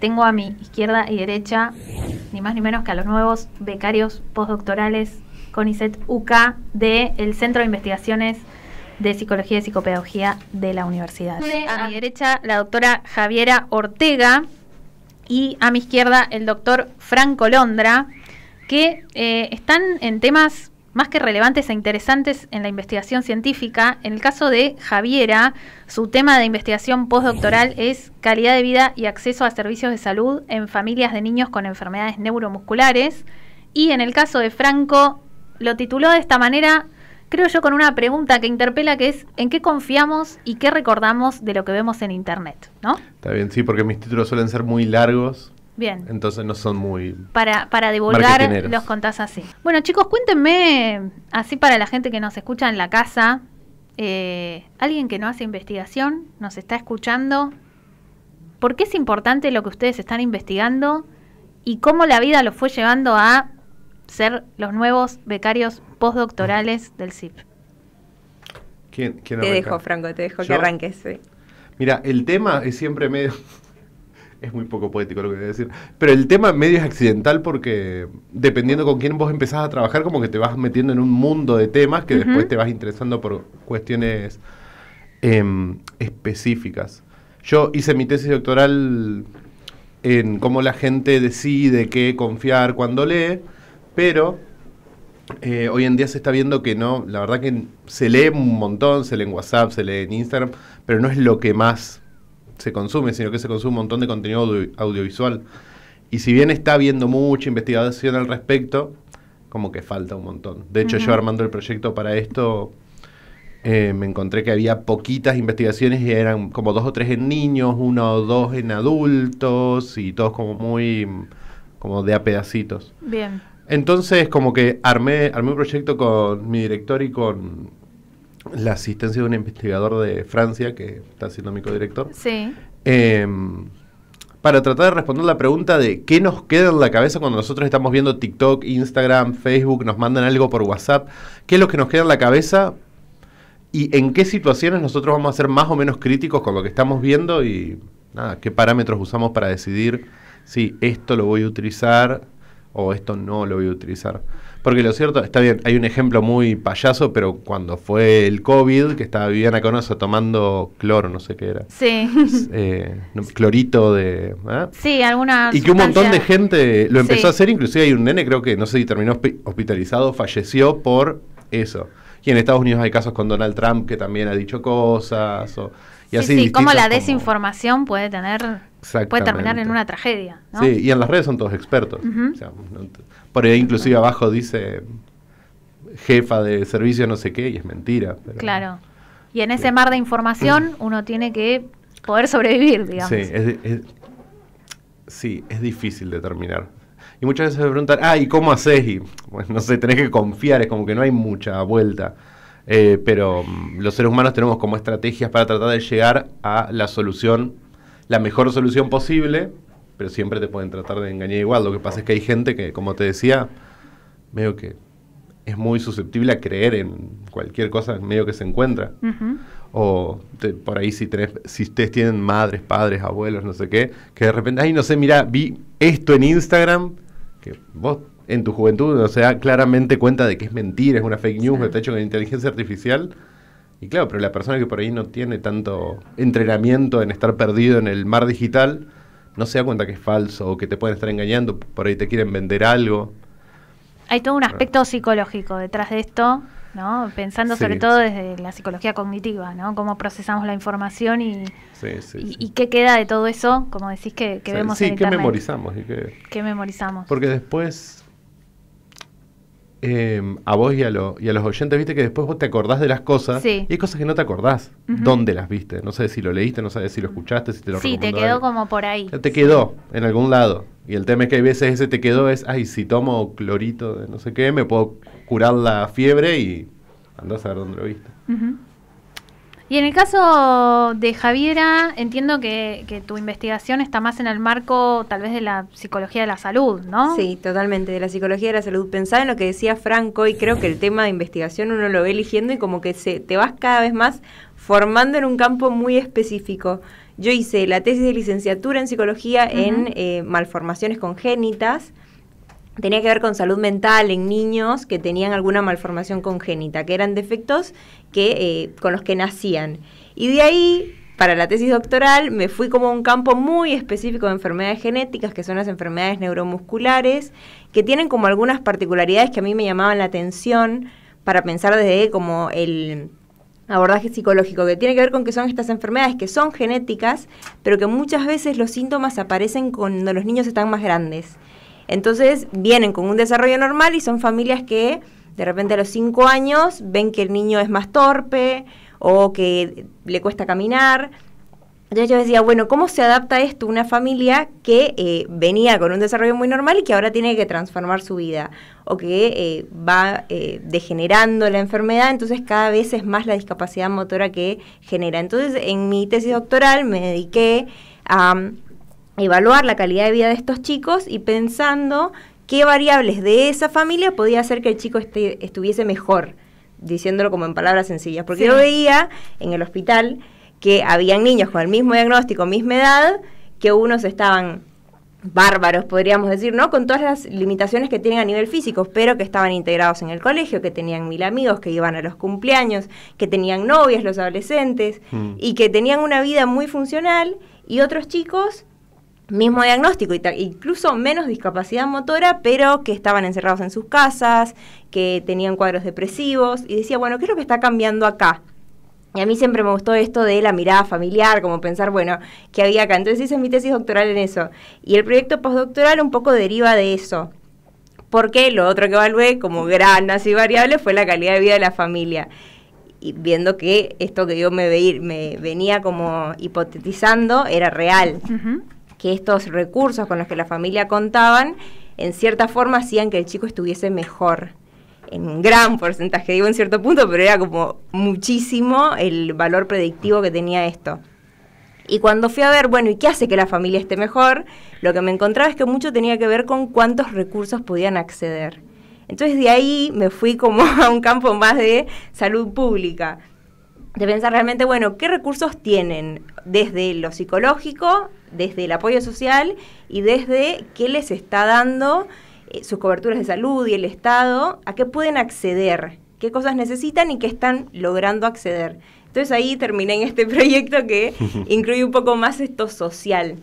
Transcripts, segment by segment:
tengo a mi izquierda y derecha, ni más ni menos que a los nuevos becarios postdoctorales CONICET UK del Centro de Investigaciones de Psicología y Psicopedagogía de la Universidad. A mi derecha, la doctora Javiera Ortega, y a mi izquierda, el doctor Franco Londra, que están en temas más que relevantes e interesantes en la investigación científica. En el caso de Javiera, su tema de investigación postdoctoral es calidad de vida y acceso a servicios de salud en familias de niños con enfermedades neuromusculares. Y en el caso de Franco, lo tituló de esta manera, creo yo, con una pregunta que interpela, que es ¿en qué confiamos y qué recordamos de lo que vemos en Internet? ¿No? Está bien, sí, porque mis títulos suelen ser muy largos. Bien. Entonces no son muy... Para divulgar los contás así. Bueno, chicos, cuéntenme, así para la gente que nos escucha en la casa, alguien que no hace investigación, nos está escuchando, ¿por qué es importante lo que ustedes están investigando y cómo la vida los fue llevando a ser los nuevos becarios postdoctorales del CIP? ¿Quién te dejo, Franco, te dejo que arranques. Sí. Mira, el tema es siempre medio... Es muy poco poético lo que voy a decir. Pero el tema medio es accidental porque dependiendo con quién vos empezás a trabajar, como que te vas metiendo en un mundo de temas que después te vas interesando por cuestiones específicas. Yo hice mi tesis doctoral en cómo la gente decide qué confiar cuando lee, pero hoy en día se está viendo que no, la verdad que se lee un montón, se lee en WhatsApp, se lee en Instagram, pero no es lo que más se consume, sino que se consume un montón de contenido audiovisual. Y si bien está habiendo mucha investigación al respecto, como que falta un montón. De hecho, yo armando el proyecto para esto, me encontré que había poquitas investigaciones y eran como 2 o 3 en niños, 1 o 2 en adultos, y todos como muy, como de a pedacitos. Bien. Entonces, como que armé un proyecto con mi director y con la asistencia de un investigador de Francia, que está siendo mi codirector. Sí. Para tratar de responder la pregunta de qué nos queda en la cabeza cuando nosotros estamos viendo TikTok, Instagram, Facebook, nos mandan algo por WhatsApp, qué es lo que nos queda en la cabeza y en qué situaciones nosotros vamos a ser más o menos críticos con lo que estamos viendo y nada, qué parámetros usamos para decidir si esto lo voy a utilizar o esto no lo voy a utilizar. Porque lo cierto, está bien, hay un ejemplo muy payaso, pero cuando fue el COVID, que estaba Viviana Canosa tomando cloro, no sé qué era. Sí. Clorito de... Sí, alguna y que un montón sustancia. de gente lo empezó a hacer, inclusive hay un nene, creo que, no sé si terminó hospitalizado, falleció por eso. Y en Estados Unidos hay casos con Donald Trump, que también ha dicho cosas, y así sí, como la desinformación puede terminar en una tragedia, ¿no? Sí, y en las redes son todos expertos. O sea, por ahí inclusive abajo dice jefa de servicio no sé qué, y es mentira. Pero, claro. Y en ese mar de información uno tiene que poder sobrevivir, digamos. Sí, es difícil determinar. Y muchas veces me preguntan, ¿y cómo haces? Y bueno, no sé, tenés que confiar, es como que no hay mucha vuelta. Pero los seres humanos tenemos como estrategias para tratar de llegar a la solución, la mejor solución posible, pero siempre te pueden tratar de engañar igual. Lo que pasa es que hay gente que, como te decía, medio que es muy susceptible a creer en cualquier cosa medio que se encuentra. O por ahí si ustedes tienen madres, padres, abuelos, no sé qué, que de repente, no sé, mira, vi esto en Instagram, que vos en tu juventud no se da claramente cuenta de que es mentira, es una fake news, que está hecho con inteligencia artificial. Y claro, pero la persona que por ahí no tiene tanto entrenamiento en estar perdido en el mar digital, no se da cuenta que es falso o que te pueden estar engañando, por ahí te quieren vender algo. Hay todo un aspecto psicológico detrás de esto, ¿no? Pensando sobre todo desde la psicología cognitiva, ¿no? Cómo procesamos la información y qué queda de todo eso, como decís que vemos en Internet. ¿Qué memorizamos? ¿Qué memorizamos? Porque después... a vos y a los oyentes, viste que después vos te acordás de las cosas y hay cosas que no te acordás dónde las viste, no sabes si lo leíste, no sabes si lo escuchaste, si te lo recomendó. Sí, te quedó como por ahí. Te quedó en algún lado y el tema es que hay veces ese te quedó es, si tomo clorito de no sé qué, me puedo curar la fiebre y andás a ver dónde lo viste. Y en el caso de Javiera, entiendo que tu investigación está más en el marco tal vez de la psicología de la salud, ¿no? Sí, totalmente, de la psicología de la salud. Pensaba en lo que decía Franco y creo que el tema de investigación uno lo ve eligiendo y como que te vas cada vez más formando en un campo muy específico. Yo hice la tesis de licenciatura en psicología en malformaciones congénitas. Tenía que ver con salud mental en niños que tenían alguna malformación congénita, que eran defectos con los que nacían. Y de ahí, para la tesis doctoral, me fui como a un campo muy específico de enfermedades genéticas, que son las enfermedades neuromusculares, que tienen como algunas particularidades que a mí me llamaban la atención para pensar desde como el abordaje psicológico, que tiene que ver con que son estas enfermedades que son genéticas, pero que muchas veces los síntomas aparecen cuando los niños están más grandes. Entonces vienen con un desarrollo normal y son familias que de repente a los 5 años ven que el niño es más torpe o que le cuesta caminar. Entonces yo decía, bueno, ¿cómo se adapta esto a una familia que venía con un desarrollo muy normal y que ahora tiene que transformar su vida? O que va degenerando la enfermedad, entonces cada vez es más la discapacidad motora que genera. Entonces en mi tesis doctoral me dediqué a evaluar la calidad de vida de estos chicos y pensando qué variables de esa familia podía hacer que el chico estuviese mejor, diciéndolo como en palabras sencillas. Porque yo veía en el hospital que habían niños con el mismo diagnóstico, misma edad, que unos estaban bárbaros, podríamos decir, ¿no? Con todas las limitaciones que tienen a nivel físico, pero que estaban integrados en el colegio, que tenían 1000 amigos, que iban a los cumpleaños, que tenían novias, los adolescentes, y que tenían una vida muy funcional, y otros chicos, mismo diagnóstico, incluso menos discapacidad motora, pero que estaban encerrados en sus casas, que tenían cuadros depresivos, y decía, bueno, ¿qué es lo que está cambiando acá? Y a mí siempre me gustó esto de la mirada familiar, como pensar, bueno, ¿qué había acá? Entonces hice mi tesis doctoral en eso. Y el proyecto postdoctoral un poco deriva de eso. Porque lo otro que evalué como gran así variable fue la calidad de vida de la familia. Y viendo que esto que yo me venía como hipotetizando era real. Que estos recursos con los que la familia contaban, en cierta forma hacían que el chico estuviese mejor. En un gran porcentaje, digo en cierto punto, pero era como muchísimo el valor predictivo que tenía esto. Y cuando fui a ver, bueno, ¿y qué hace que la familia esté mejor? Lo que me encontraba es que mucho tenía que ver con cuántos recursos podían acceder. Entonces de ahí me fui como a un campo más de salud pública, de pensar realmente, bueno, ¿qué recursos tienen desde lo psicológico, desde el apoyo social y desde qué les está dando sus coberturas de salud y el Estado, a qué pueden acceder, qué cosas necesitan y qué están logrando acceder? Entonces ahí terminé en este proyecto que incluye un poco más esto social,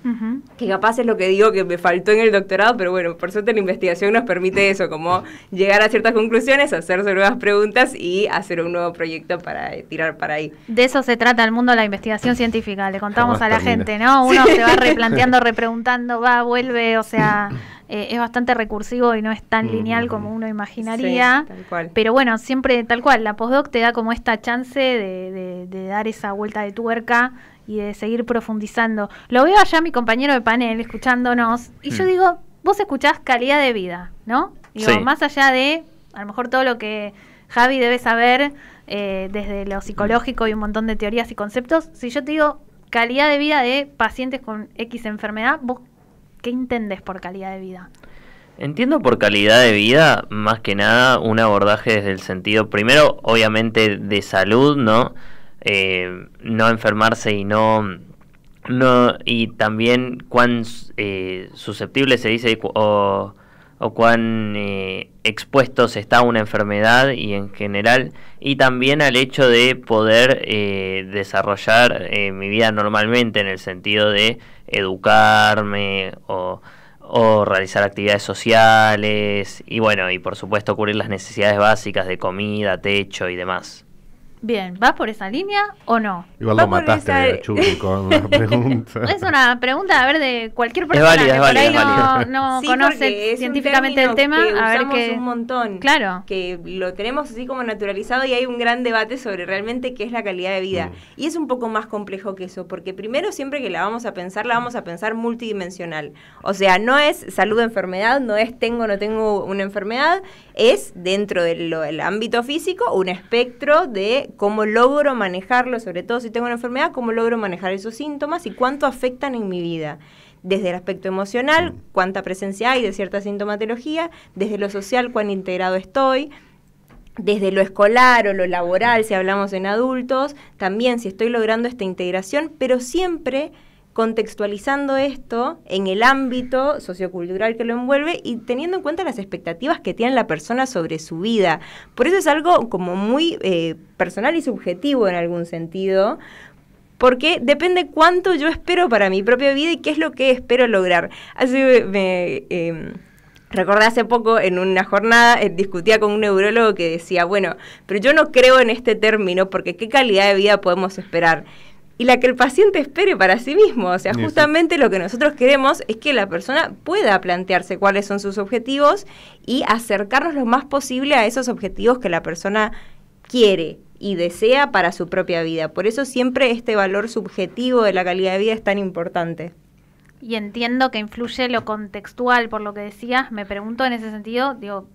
que capaz es lo que digo que me faltó en el doctorado, pero bueno, por suerte la investigación nos permite eso, como llegar a ciertas conclusiones, hacerse nuevas preguntas y hacer un nuevo proyecto para tirar para ahí. De eso se trata el mundo de la investigación científica, le contamos a la gente, ¿no? Uno se va replanteando, repreguntando, va, vuelve, o sea... es bastante recursivo y no es tan lineal como uno imaginaría, sí, tal cual. Pero bueno, siempre tal cual, la postdoc te da como esta chance de dar esa vuelta de tuerca y de seguir profundizando. Lo veo allá mi compañero de panel escuchándonos y yo digo, vos escuchás calidad de vida, ¿no? Digo, sí. Más allá de, a lo mejor todo lo que Javi debe saber desde lo psicológico y un montón de teorías y conceptos, si yo te digo calidad de vida de pacientes con X enfermedad, vos ¿qué entendés por calidad de vida? Entiendo por calidad de vida, más que nada, un abordaje desde el sentido, primero, obviamente, de salud, ¿no? No enfermarse y y también cuán susceptible se dice o cuán expuestos está a una enfermedad y en general, y también al hecho de poder desarrollar mi vida normalmente en el sentido de educarme o realizar actividades sociales y bueno, y por supuesto cubrir las necesidades básicas de comida, techo y demás. Bien, ¿vas por esa línea o no? Igual lo mataste a Chucky con la pregunta. Es una pregunta, a ver, de cualquier persona válida, que por ahí válida. no Sí, conoce porque es científicamente un el tema, que a ver usamos qué... un montón. Claro. Que lo tenemos así como naturalizado y hay un gran debate sobre realmente qué es la calidad de vida. Y es un poco más complejo que eso, porque primero siempre que la vamos a pensar multidimensional. O sea, no es salud o enfermedad, no es tengo o no tengo una enfermedad, es dentro del ámbito físico un espectro de cómo logro manejarlo, sobre todo si tengo una enfermedad, cómo logro manejar esos síntomas y cuánto afectan en mi vida. Desde el aspecto emocional, cuánta presencia hay de cierta sintomatología, desde lo social, cuán integrado estoy. desde lo escolar o lo laboral, si hablamos en adultos, también si estoy logrando esta integración, pero siempre contextualizando esto en el ámbito sociocultural que lo envuelve y teniendo en cuenta las expectativas que tiene la persona sobre su vida. Por eso es algo como muy personal y subjetivo en algún sentido, porque depende cuánto yo espero para mi propia vida y qué es lo que espero lograr. Así recordé hace poco en una jornada, discutía con un neurólogo que decía, bueno, pero yo no creo en este término porque ¿qué calidad de vida podemos esperar? Y la que el paciente espere para sí mismo. O sea, justamente lo que nosotros queremos es que la persona pueda plantearse cuáles son sus objetivos y acercarnos lo más posible a esos objetivos que la persona quiere y desea para su propia vida. Por eso siempre este valor subjetivo de la calidad de vida es tan importante. Y entiendo que influye lo contextual, por lo que decías. Me pregunto en ese sentido, digo,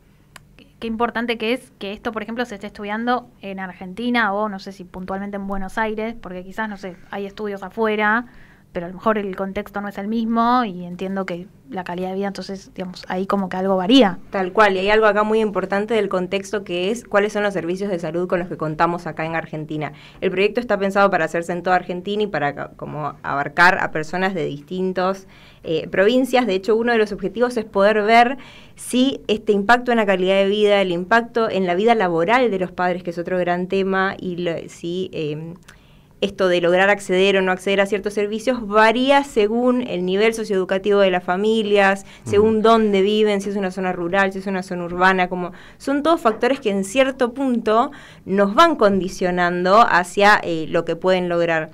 qué importante que es que esto, por ejemplo, se esté estudiando en Argentina o no sé si puntualmente en Buenos Aires, porque quizás, no sé, hay estudios afuera, pero a lo mejor el contexto no es el mismo y entiendo que la calidad de vida, entonces, digamos, ahí como que algo varía. Tal cual, y hay algo acá muy importante del contexto que es cuáles son los servicios de salud con los que contamos acá en Argentina. El proyecto está pensado para hacerse en toda Argentina y para como abarcar a personas de distintos provincias. De hecho, uno de los objetivos es poder ver si este impacto en la calidad de vida, el impacto en la vida laboral de los padres, que es otro gran tema, y si esto de lograr acceder o no acceder a ciertos servicios varía según el nivel socioeducativo de las familias, según dónde viven, si es una zona rural, si es una zona urbana, como son todos factores que en cierto punto nos van condicionando hacia lo que pueden lograr.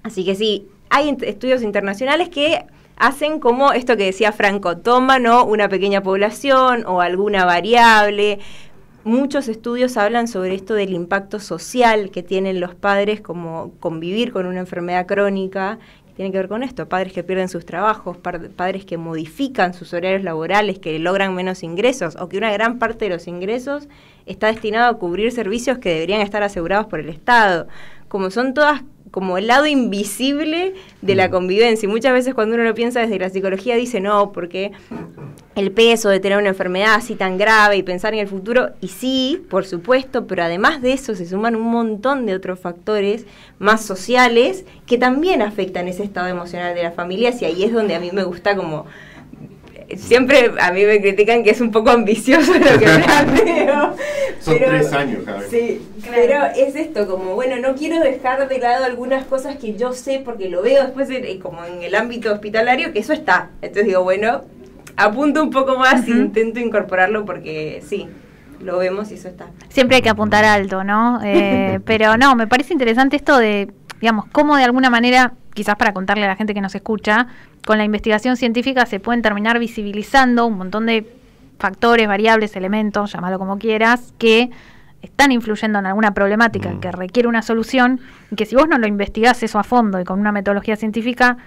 Así que sí, hay estudios internacionales que hacen como esto que decía Franco, toman, ¿no?, una pequeña población o alguna variable. Muchos estudios hablan sobre esto del impacto social que tienen los padres, como convivir con una enfermedad crónica, que tiene que ver con esto, padres que pierden sus trabajos, padres que modifican sus horarios laborales, que logran menos ingresos, o que una gran parte de los ingresos está destinado a cubrir servicios que deberían estar asegurados por el Estado. Como son todas como el lado invisible de la convivencia. Y muchas veces cuando uno lo piensa desde la psicología dice, no, porque el peso de tener una enfermedad así tan grave y pensar en el futuro, y sí, por supuesto, pero además de eso se suman un montón de otros factores más sociales que también afectan ese estado emocional de las familias, y ahí es donde a mí me gusta como... Siempre a mí me critican que es un poco ambicioso lo que planteo. Son 3 años, Javi. Sí, claro. Pero es esto, como bueno, no quiero dejar de lado algunas cosas que yo sé porque lo veo después como en el ámbito hospitalario, que eso está. Entonces digo, bueno, apunto un poco más e intento incorporarlo porque sí, lo vemos y eso está. Siempre hay que apuntar alto, ¿no? Pero no, me parece interesante esto de, digamos, cómo de alguna manera, quizás para contarle a la gente que nos escucha, con la investigación científica se pueden terminar visibilizando un montón de factores, variables, elementos, llámalo como quieras, que están influyendo en alguna problemática que requiere una solución, y que si vos no lo investigás eso a fondo y con una metodología científica,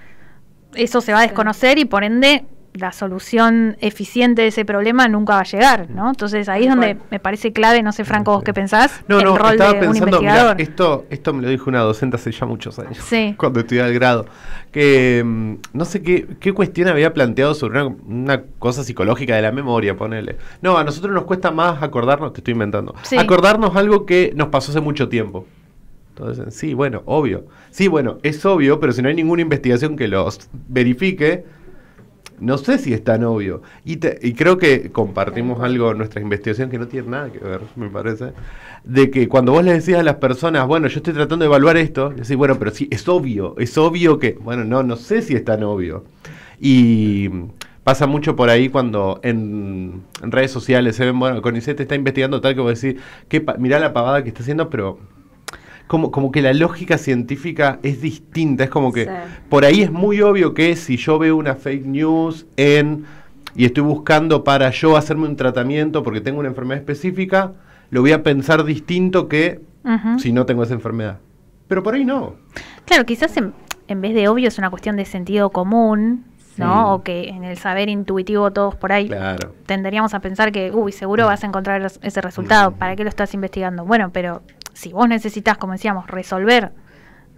eso se va a desconocer y por ende la solución eficiente de ese problema nunca va a llegar, ¿no? Entonces ahí es donde me parece clave, no sé, Franco, vos qué pensás, el rol de un investigador. Mirá, esto me lo dijo una docente hace ya muchos años, cuando estudiaba el grado, que no sé qué cuestión había planteado sobre una cosa psicológica de la memoria, ponele. No, a nosotros nos cuesta más acordarnos, te estoy inventando, acordarnos algo que nos pasó hace mucho tiempo. Entonces, sí, bueno, obvio. Sí, bueno, es obvio, pero si no hay ninguna investigación que los verifique, no sé si es tan obvio. Y creo que compartimos algo en nuestra investigación que no tiene nada que ver, me parece, de que cuando vos le decís a las personas, bueno, yo estoy tratando de evaluar esto, decís, bueno, pero sí, es obvio que, bueno, no sé si es tan obvio. Y pasa mucho por ahí cuando en redes sociales se ven, bueno, CONICET está investigando tal que vos decís, mirá la pavada que está haciendo, pero... Como que la lógica científica es distinta, es como que por ahí es muy obvio que si yo veo una fake news y estoy buscando para yo hacerme un tratamiento porque tengo una enfermedad específica, lo voy a pensar distinto que si no tengo esa enfermedad. Pero por ahí no. Claro, quizás en vez de obvio es una cuestión de sentido común, ¿no? O que en el saber intuitivo todos por ahí tenderíamos a pensar que, seguro vas a encontrar ese resultado, ¿para qué lo estás investigando? Bueno, pero si vos necesitas, como decíamos, resolver,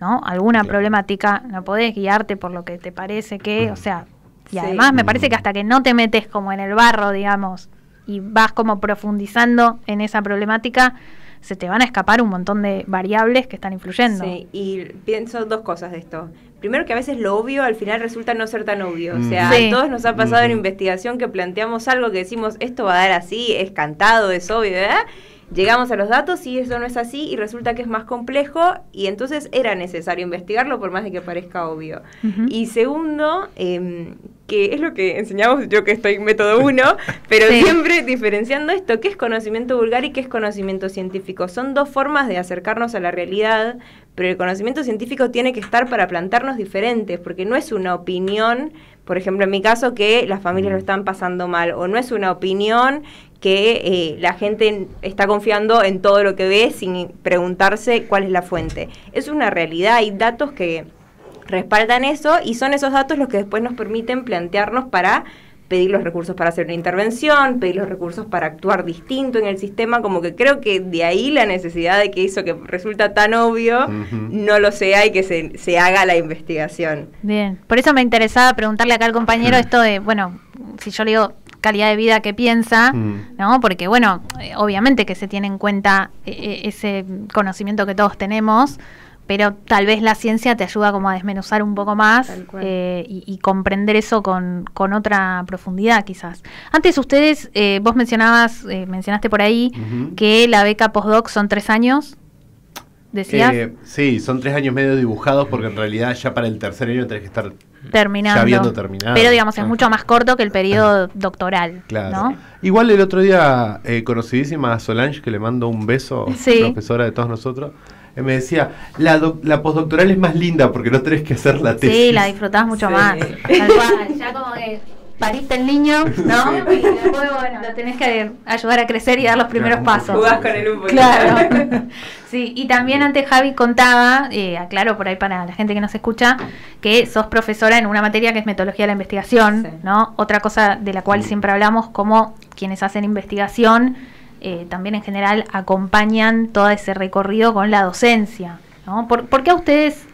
¿no?, alguna problemática, no podés guiarte por lo que te parece que, o sea, y además me parece que hasta que no te metes como en el barro, digamos, y vas como profundizando en esa problemática, se te van a escapar un montón de variables que están influyendo. Sí, y pienso dos cosas de esto. Primero, que a veces lo obvio al final resulta no ser tan obvio. O sea, Sí. a todos nos ha pasado en investigación que planteamos algo que decimos, esto va a dar así, es cantado, es obvio, ¿verdad? Llegamos a los datos y eso no es así y resulta que es más complejo y entonces era necesario investigarlo por más de que parezca obvio. Ujú. Y segundo, que es lo que enseñamos yo que estoy en método 1, pero Sí. siempre diferenciando esto, qué es conocimiento vulgar y qué es conocimiento científico. Son dos formas de acercarnos a la realidad, pero el conocimiento científico tiene que estar para plantarnos diferentes, porque no es una opinión, por ejemplo en mi caso, que las familias lo están pasando mal, o no es una opinión que la gente está confiando en todo lo que ve sin preguntarse cuál es la fuente. Es una realidad, hay datos que respaldan eso y son esos datos los que después nos permiten plantearnos para pedir los recursos para hacer una intervención, pedir los recursos para actuar distinto en el sistema, como que creo que de ahí la necesidad de que eso que resulta tan obvio no lo sea y que se haga la investigación. Bien, por eso me interesaba preguntarle acá al compañero esto de, bueno, si yo le digo calidad de vida, ¿qué piensa? ¿No? Porque, bueno, obviamente que se tiene en cuenta ese conocimiento que todos tenemos, pero tal vez la ciencia te ayuda como a desmenuzar un poco más y comprender eso con otra profundidad quizás. Antes ustedes, vos mencionaste por ahí que la beca postdoc son 3 años, ¿decías? Sí, son 3 años medio dibujados porque en realidad ya para el tercer año tenés que estar terminando. ya habiendo terminado. Pero digamos, es mucho más corto que el periodo doctoral, Claro. ¿no? Igual el otro día, conocidísima Solange, que le mando un beso, Sí. profesora de todos nosotros, me decía, la postdoctoral es más linda porque no tenés que hacer la tesis. Sí, la disfrutás mucho Sí. más. Tal cual, ya como que pariste el niño, ¿no? Y después, bueno, lo tenés que ayudar a crecer y dar los primeros pasos. Jugás con él un poquito. Claro. Sí, y también antes Javi contaba, aclaro por ahí para la gente que nos escucha, que sos profesora en una materia que es metodología de la investigación, Sí. ¿no? Otra cosa de la cual siempre hablamos, como quienes hacen investigación, también en general acompañan todo ese recorrido con la docencia, ¿no? ¿Por qué a ustedes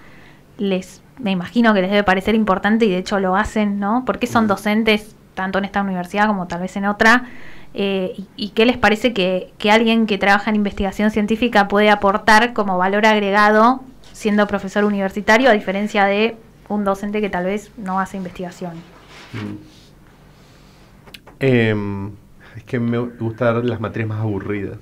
me imagino que les debe parecer importante y de hecho lo hacen, ¿no? ¿Por qué son docentes tanto en esta universidad como tal vez en otra? ¿Y qué les parece que alguien que trabaja en investigación científica puede aportar como valor agregado siendo profesor universitario a diferencia de un docente que tal vez no hace investigación? Es que me gusta dar las materias más aburridas.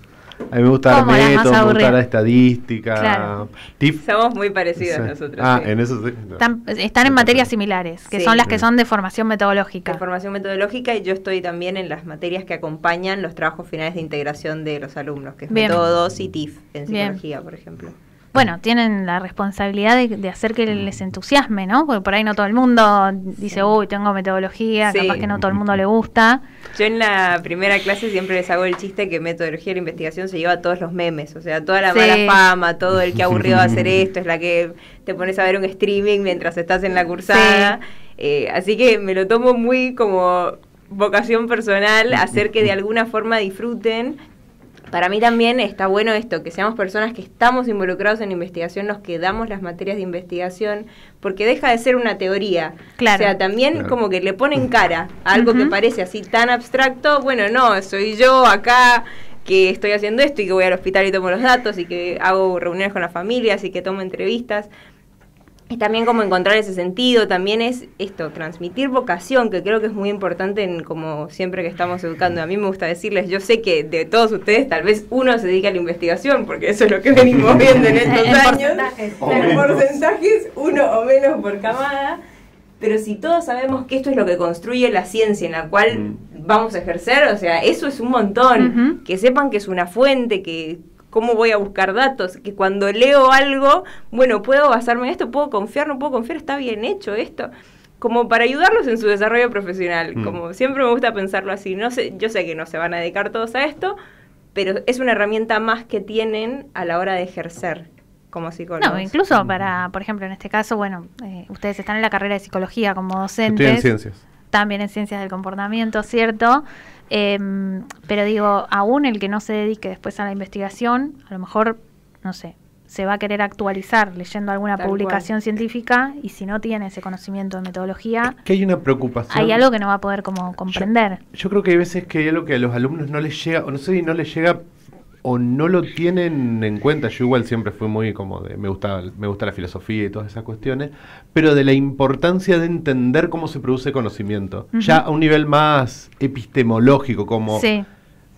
A mí me gusta dar ¿Cómo las más métodos, me gusta aburridas? dar estadística, Claro. TIF. Somos muy parecidos Sí. nosotros. Ah, sí. en eso sí. No. Están en materias similares, que Sí. son las que son de formación metodológica. De formación metodológica y yo estoy también en las materias que acompañan los trabajos finales de integración de los alumnos, que es Bien. método 2 y TIF en Bien. psicología, por ejemplo. Bueno, tienen la responsabilidad de hacer que les entusiasme, ¿no? Porque por ahí no todo el mundo dice, uy, tengo metodología, Sí. capaz que no todo el mundo le gusta. Yo en la primera clase siempre les hago el chiste que metodología de la investigación se lleva todos los memes, o sea, toda la Sí. mala fama, todo el que aburrido va a hacer esto, es la que te pones a ver un streaming mientras estás en la cursada. Así que me lo tomo muy como vocación personal, hacer que de alguna forma disfruten. Para mí también está bueno esto, que seamos personas que estamos involucrados en investigación, los que damos las materias de investigación, porque deja de ser una teoría. Claro. O sea, también Claro. como que le ponen cara a algo que Ujú. parece así tan abstracto. Bueno, no, soy yo acá que estoy haciendo esto y que voy al hospital y tomo los datos y que hago reuniones con las familias y que tomo entrevistas. Y también como encontrar ese sentido, también es esto, transmitir vocación, que creo que es muy importante en como siempre que estamos educando. A mí me gusta decirles, yo sé que de todos ustedes tal vez uno se dedica a la investigación, porque eso es lo que venimos viendo en estos En años. porcentajes. En porcentajes, uno o menos por camada. Pero si todos sabemos que esto es lo que construye la ciencia en la cual vamos a ejercer, o sea, eso es un montón. Ujú. Que sepan que es una fuente, que cómo voy a buscar datos, que cuando leo algo, bueno, puedo basarme en esto, puedo confiar, no puedo confiar, está bien hecho esto, como para ayudarlos en su desarrollo profesional, como siempre me gusta pensarlo así. No sé, yo sé que no se van a dedicar todos a esto, pero es una herramienta más que tienen a la hora de ejercer como psicólogos. No, incluso para, por ejemplo, en este caso, bueno, ustedes están en la carrera de psicología como Estoy docentes. en ciencias. También en ciencias del comportamiento, ¿cierto? Pero digo, aún el que no se dedique después a la investigación, a lo mejor, no sé, se va a querer actualizar leyendo alguna Tal publicación científica, y si no tiene ese conocimiento de metodología, Que hay una preocupación. hay algo que no va a poder como comprender. Yo creo que hay veces que hay algo que a los alumnos no les llega, o no sé si no les llega, o no lo tienen en cuenta. Yo igual siempre fui muy como de, me gusta la filosofía y todas esas cuestiones, pero de la importancia de entender cómo se produce conocimiento, ya a un nivel más epistemológico, como Sí.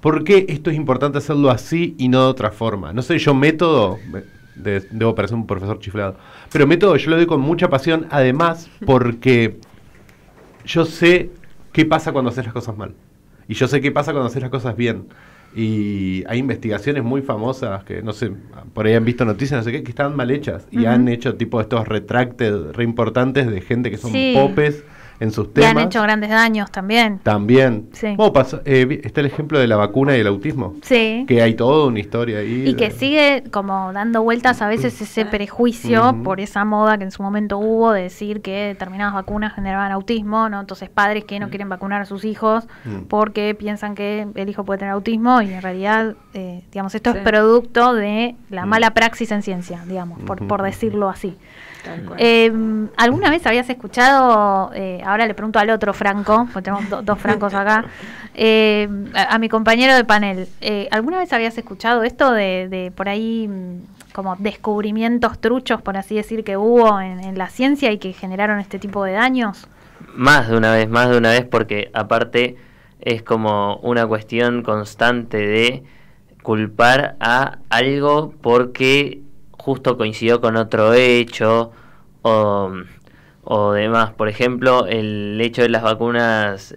¿por qué esto es importante hacerlo así y no de otra forma? No sé, yo método, debo parecer un profesor chiflado, pero método yo lo doy con mucha pasión, además porque yo sé qué pasa cuando haces las cosas mal. Y yo sé qué pasa cuando haces las cosas bien. Y hay investigaciones muy famosas que, no sé, por ahí han visto noticias, no sé qué, que estaban mal hechas. Y han hecho tipo estos retracted re importantes de gente que son Sí. popes en sus Y temas. han hecho grandes daños también. También. Sí. Bueno, está el ejemplo de la vacuna y el autismo. Sí. Que hay toda una historia ahí. Y que sigue como dando vueltas a veces ese prejuicio Ujú. por esa moda que en su momento hubo de decir que determinadas vacunas generaban autismo, ¿no? Entonces padres que no quieren vacunar a sus hijos porque piensan que el hijo puede tener autismo, y en realidad, digamos, esto Sí. es producto de la Mm. mala praxis en ciencia, digamos, por decirlo así. Tal cual. ¿Alguna vez habías escuchado, ahora le pregunto al otro Franco, porque tenemos dos Francos acá, a mi compañero de panel, ¿alguna vez habías escuchado esto de por ahí como descubrimientos truchos, por así decir, que hubo en la ciencia y que generaron este tipo de daños? Más de una vez, porque aparte es como una cuestión constante de culpar a algo porque justo coincidió con otro hecho o demás. Por ejemplo, el hecho de las vacunas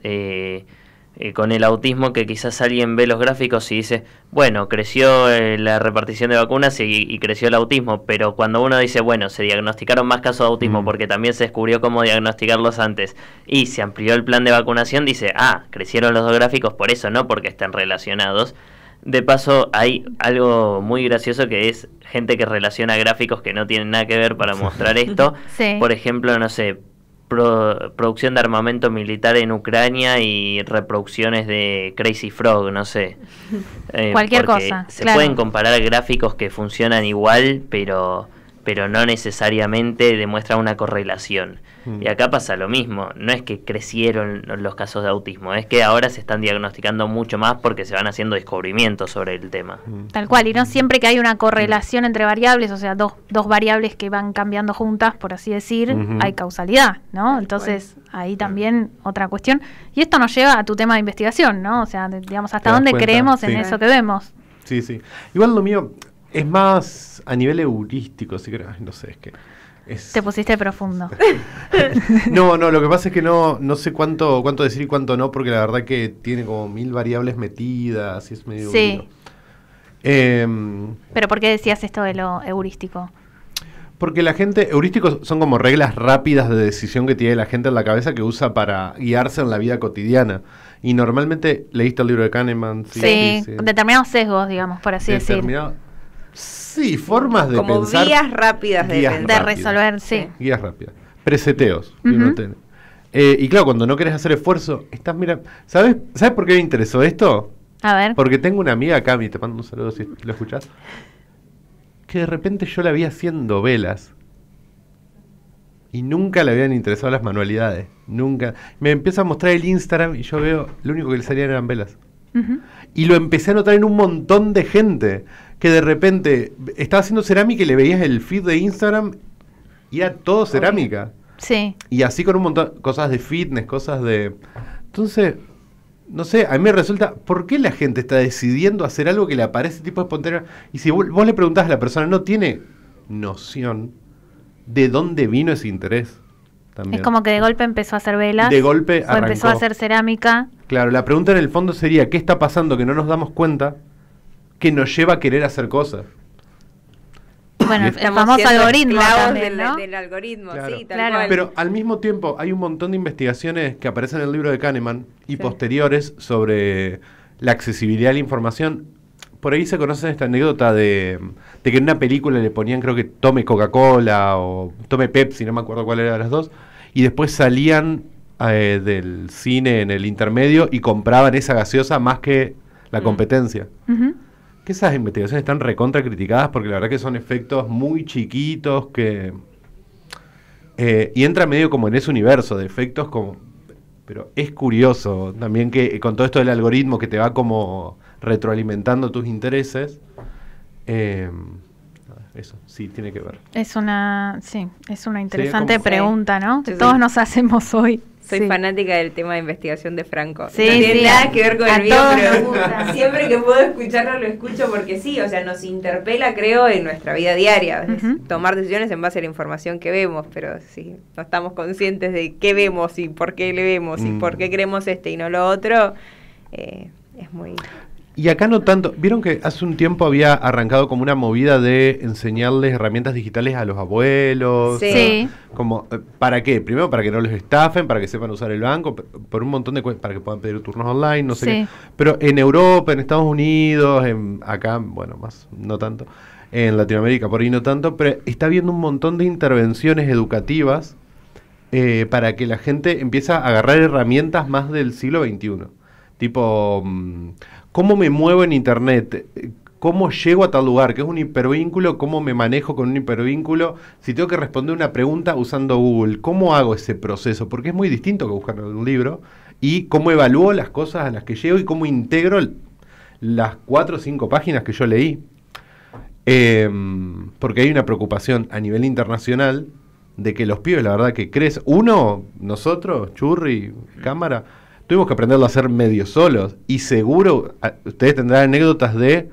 con el autismo, que quizás alguien ve los gráficos y dice, bueno, creció la repartición de vacunas y creció el autismo, pero cuando uno dice, bueno, se diagnosticaron más casos de autismo porque también se descubrió cómo diagnosticarlos antes y se amplió el plan de vacunación, dice, crecieron los dos gráficos por eso, no porque estén relacionados. De paso, hay algo muy gracioso que es gente que relaciona gráficos que no tienen nada que ver para mostrar esto. Sí. Por ejemplo, no sé, producción de armamento militar en Ucrania y reproducciones de Crazy Frog, no sé. Cualquier porque cosa, se claro. pueden comparar gráficos que funcionan igual, pero no necesariamente demuestran una correlación. Y acá pasa lo mismo, no es que crecieron los casos de autismo, es que ahora se están diagnosticando mucho más porque se van haciendo descubrimientos sobre el tema. Tal cual, y no siempre que hay una correlación entre variables, o sea, dos variables que van cambiando juntas, por así decir, hay causalidad, ¿no? Entonces, ahí también otra cuestión. Y esto nos lleva a tu tema de investigación, ¿no? O sea, digamos, hasta das dónde cuenta, creemos en sí. eso que vemos. Sí, sí. Igual lo mío es más a nivel heurístico, si querés. No sé, es que... Te pusiste profundo. No, lo que pasa es que no sé cuánto decir y cuánto no, porque la verdad que tiene como 1000 variables metidas y es medio... Sí. lío. Pero ¿por qué decías esto de lo heurístico? Porque la gente, heurísticos son como reglas rápidas de decisión que tiene la gente en la cabeza que usa para guiarse en la vida cotidiana. Y normalmente, ¿leíste el libro de Kahneman? Sí, determinados sesgos, digamos, por así decir. Sí, formas de como pensar. vías rápidas de Guías pensar. De resolver, sí. Guías rápidas. Preseteos. Ujú. Y claro, cuando no querés hacer esfuerzo, estás mirando... ¿Sabes por qué me interesó esto? A ver. Porque tengo una amiga, Cami, te mando un saludo si lo escuchás, que de repente yo la vi haciendo velas. Y nunca le habían interesado las manualidades. Nunca. Me empieza a mostrar el Instagram y yo veo, lo único que le salían eran velas. Ujú. Y lo empecé a notar en un montón de gente. Que de repente estaba haciendo cerámica y le veías el feed de Instagram y era todo cerámica. Sí. Y así con un montón, cosas de fitness, cosas de... Entonces, no sé, a mí me resulta, ¿por qué la gente está decidiendo hacer algo que le aparece tipo espontáneo? Y si vos le preguntás a la persona, no tiene noción de dónde vino ese interés. También. Es como que de golpe empezó a hacer velas. De golpe o empezó a arrancó. hacer cerámica. Claro, la pregunta en el fondo sería, ¿qué está pasando que no nos damos cuenta que nos lleva a querer hacer cosas? Bueno, el Estamos famoso siendo algoritmo esclavos también, del, ¿no? del algoritmo, Claro. sí, tal Claro. cual. Pero al mismo tiempo hay un montón de investigaciones que aparecen en el libro de Kahneman y Sí. posteriores sobre la accesibilidad a la información. Por ahí se conoce esta anécdota de que en una película le ponían, creo que tome Coca-Cola o tome Pepsi, no me acuerdo cuál era de las dos, y después salían del cine en el intermedio y compraban esa gaseosa más que la competencia. Ujú. que esas investigaciones están recontra criticadas porque la verdad que son efectos muy chiquitos que... y entra medio como en ese universo de efectos como... Pero es curioso también que con todo esto del algoritmo que te va como retroalimentando tus intereses, eso sí tiene que ver. Es una interesante como- pregunta, ¿no? Que Yo todos soy- nos hacemos hoy. Soy Sí. fanática del tema de investigación de Franco. Sí, no tiene sí, nada que ver con a el mío, todos pero nos gusta. siempre que puedo escucharlo lo escucho porque sí, o sea, nos interpela, creo, en nuestra vida diaria. Es Ujú. tomar decisiones en base a la información que vemos, pero sí, no estamos conscientes de qué vemos y por qué le vemos y por qué queremos y no lo otro, es muy... Y acá no tanto, vieron que hace un tiempo había arrancado como una movida de enseñarles herramientas digitales a los abuelos. Sí. Como, ¿para qué? Primero para que no los estafen, para que sepan usar el banco, por un montón de para que puedan pedir turnos online, no sé Sí. qué. Pero en Europa, en Estados Unidos, acá, bueno, más, no tanto. En Latinoamérica, por ahí no tanto, pero está habiendo un montón de intervenciones educativas para que la gente empiece a agarrar herramientas más del siglo XXI. Tipo, ¿cómo me muevo en Internet? ¿Cómo llego a tal lugar? ¿Qué es un hipervínculo? ¿Cómo me manejo con un hipervínculo? Si tengo que responder una pregunta usando Google, ¿cómo hago ese proceso? Porque es muy distinto que buscar en un libro. Y cómo evalúo las cosas a las que llego y cómo integro las 4 o 5 páginas que yo leí. Porque hay una preocupación a nivel internacional de que los pibes, la verdad que crecen. Nosotros, Churri, Cámara, tuvimos que aprenderlo a hacer medio solos. Y seguro, ustedes tendrán anécdotas de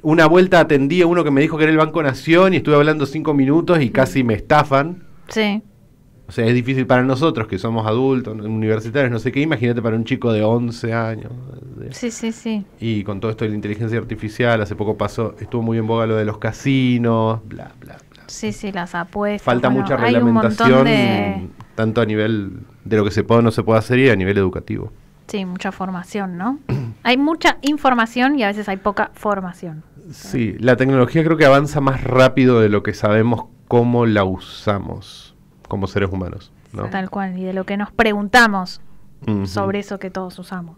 una vuelta atendí a uno que me dijo que era el Banco Nación y estuve hablando 5 minutos y casi me estafan. Sí. O sea, es difícil para nosotros que somos adultos, universitarios, no sé qué. Imagínate para un chico de 11 años. Sí. Y con todo esto de la inteligencia artificial, hace poco estuvo muy en boga lo de los casinos, bla, bla, bla. Sí, las apuestas. Falta Bueno, mucha hay un montón reglamentación, tanto a nivel de lo que se puede o no se puede hacer y a nivel educativo. Sí, mucha formación, ¿no? Hay mucha información y a veces hay poca formación. Sí, la tecnología creo que avanza más rápido de lo que sabemos cómo la usamos como seres humanos, ¿no? Tal cual, y de lo que nos preguntamos Ujú. sobre eso que todos usamos,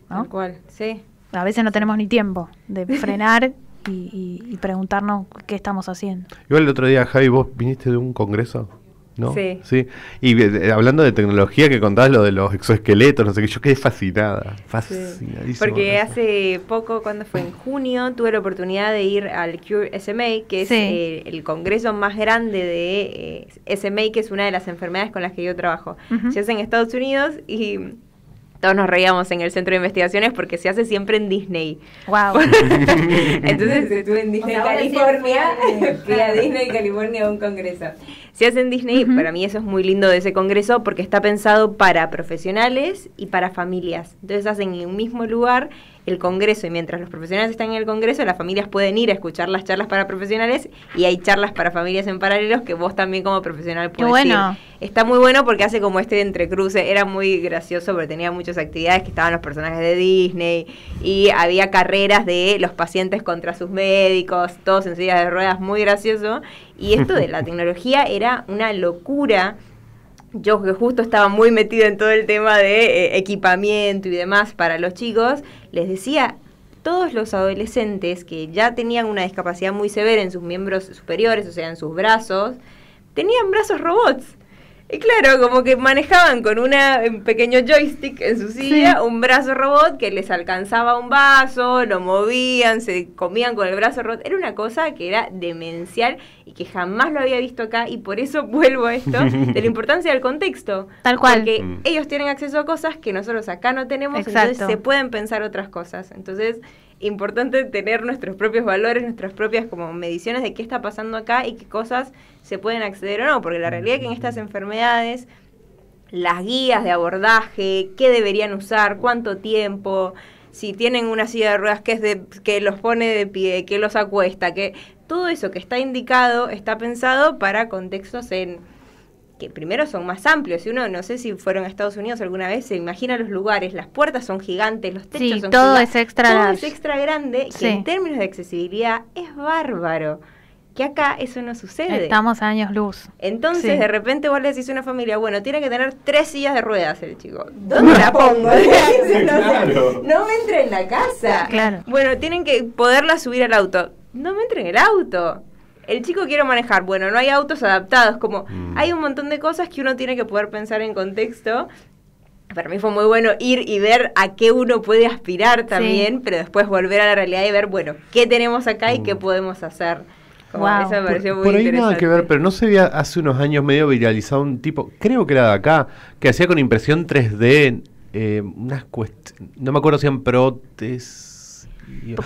¿no? Tal cual, sí. A veces no tenemos ni tiempo de frenar y preguntarnos qué estamos haciendo. Igual el otro día, Javi, vos viniste de un congreso, ¿no? Sí. Y hablando de tecnología, que contabas lo de los exoesqueletos, no sé qué, yo quedé fascinada, fascinadísima. Porque hace poco, cuando fue en junio, tuve la oportunidad de ir al Cure SMA, que es Sí. el congreso más grande de SMA, que es una de las enfermedades con las que yo trabajo. Ujú. Se hace en Estados Unidos y todos nos reíamos en el centro de investigaciones porque se hace siempre en Disney. Wow. Entonces estuve en Disney, O sea, ahora sí California, fue- fui a Disney, California a un congreso. Se hace en Disney, Ujú. para mí eso es muy lindo de ese congreso porque está pensado para profesionales y para familias. Entonces hacen en un mismo lugar el congreso y mientras los profesionales están en el congreso, las familias pueden ir a escuchar las charlas para profesionales y hay charlas para familias en paralelos que vos también como profesional Qué puedes bueno. ir. Está muy bueno porque hace como entrecruce, era muy gracioso porque tenía muchas actividades que estaban los personajes de Disney y había carreras de los pacientes contra sus médicos, todos en sillas de ruedas, muy gracioso. Y esto de la tecnología era una locura. Yo que justo estaba muy metida en todo el tema de equipamiento y demás para los chicos, les decía, todos los adolescentes que ya tenían una discapacidad muy severa en sus miembros superiores, o sea, en sus brazos, tenían brazos robots. Y claro, como que manejaban con un pequeño joystick en su silla, Sí. un brazo robot que les alcanzaba un vaso, lo movían, se comían con el brazo robot. Era una cosa que era demencial y que jamás lo había visto acá y por eso vuelvo a esto, de la importancia del contexto. Tal cual. Porque ellos tienen acceso a cosas que nosotros acá no tenemos, Exacto. entonces se pueden pensar otras cosas. Entonces, importante tener nuestros propios valores, nuestras propias como mediciones de qué está pasando acá y qué cosas se pueden acceder o no, porque la realidad es que en estas enfermedades, las guías de abordaje, qué deberían usar, cuánto tiempo, si tienen una silla de ruedas que los pone de pie, que los acuesta, que todo eso que está indicado está pensado para contextos que primero son más amplios. Si uno, no sé si fueron a Estados Unidos alguna vez, se imagina los lugares, las puertas son gigantes, los techos Sí, son todo gigantes, es extra todo large. es extra grande, que Sí. en términos de accesibilidad es bárbaro. que acá eso no sucede. Estamos a años luz. Entonces, Sí. de repente vos le decís a una familia, bueno, tiene que tener 3 sillas de ruedas el chico. ¿Dónde la pongo? Claro. No me entre en la casa. Claro. Bueno, tienen que poderla subir al auto. No me entre en el auto. El chico quiere manejar. Bueno, no hay autos adaptados. Como hay un montón de cosas que uno tiene que poder pensar en contexto. Para mí fue muy bueno ir y ver a qué uno puede aspirar también, pero después volver a la realidad y ver, bueno, qué tenemos acá y qué podemos hacer. Como Wow. eso me pareció muy Por ahí interesante. nada que ver, pero no se había hace unos años medio viralizado un tipo, creo que era de acá, que hacía con impresión 3D unas cuestiones, no me acuerdo si eran prótesis.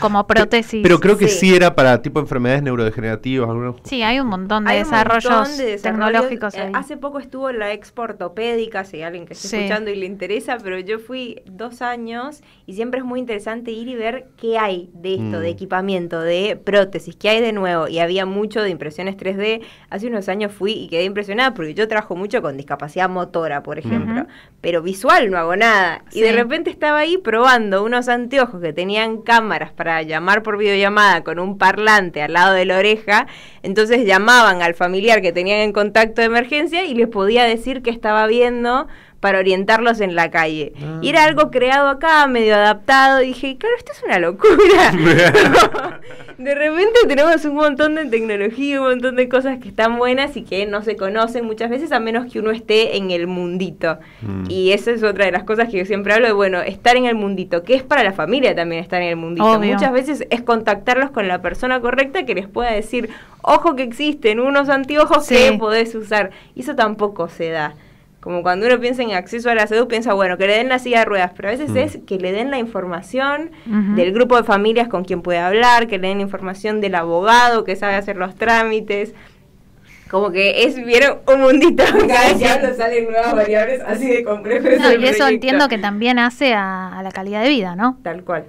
Como prótesis. Pero creo que Sí. sí era para tipo enfermedades neurodegenerativas. Algunos. Sí, hay un montón de Hay un montón desarrollos de desarrollos. tecnológicos ahí. Hace poco estuvo la Expo Ortopédica, si hay alguien que esté Sí. escuchando y le interesa, pero yo fui 2 años y siempre es muy interesante ir y ver qué hay de esto, de equipamiento, de prótesis, qué hay de nuevo. Y había mucho de impresiones 3D. Hace unos años fui y quedé impresionada porque yo trabajo mucho con discapacidad motora, por ejemplo, pero visual no hago nada. Y Sí. de repente estaba ahí probando unos anteojos que tenían cámaras para llamar por videollamada con un parlante al lado de la oreja. Entonces llamaban al familiar que tenían en contacto de emergencia y les podía decir qué estaba viendo para orientarlos en la calle. Y era algo creado acá, medio adaptado. Y dije, claro, esto es una locura. De repente tenemos un montón de tecnología, un montón de cosas que están buenas y que no se conocen muchas veces a menos que uno esté en el mundito. Y esa es otra de las cosas que yo siempre hablo de, bueno, estar en el mundito, que es para la familia también estar en el mundito. Obvio. Muchas veces es contactarlos con la persona correcta que les pueda decir, ojo que existen unos anteojos Sí. que podés usar. Y eso tampoco se da. Como cuando uno piensa en acceso a la salud, piensa, bueno, que le den la silla de ruedas, pero a veces es que le den la información Ujú. del grupo de familias con quien puede hablar, que le den información del abogado que sabe hacer los trámites. Como que vieron un mundito. Cada vez que hablo salen nuevas variables así de complejo. es No, el y eso proyecto. entiendo que también hace a la calidad de vida, ¿no? Tal cual.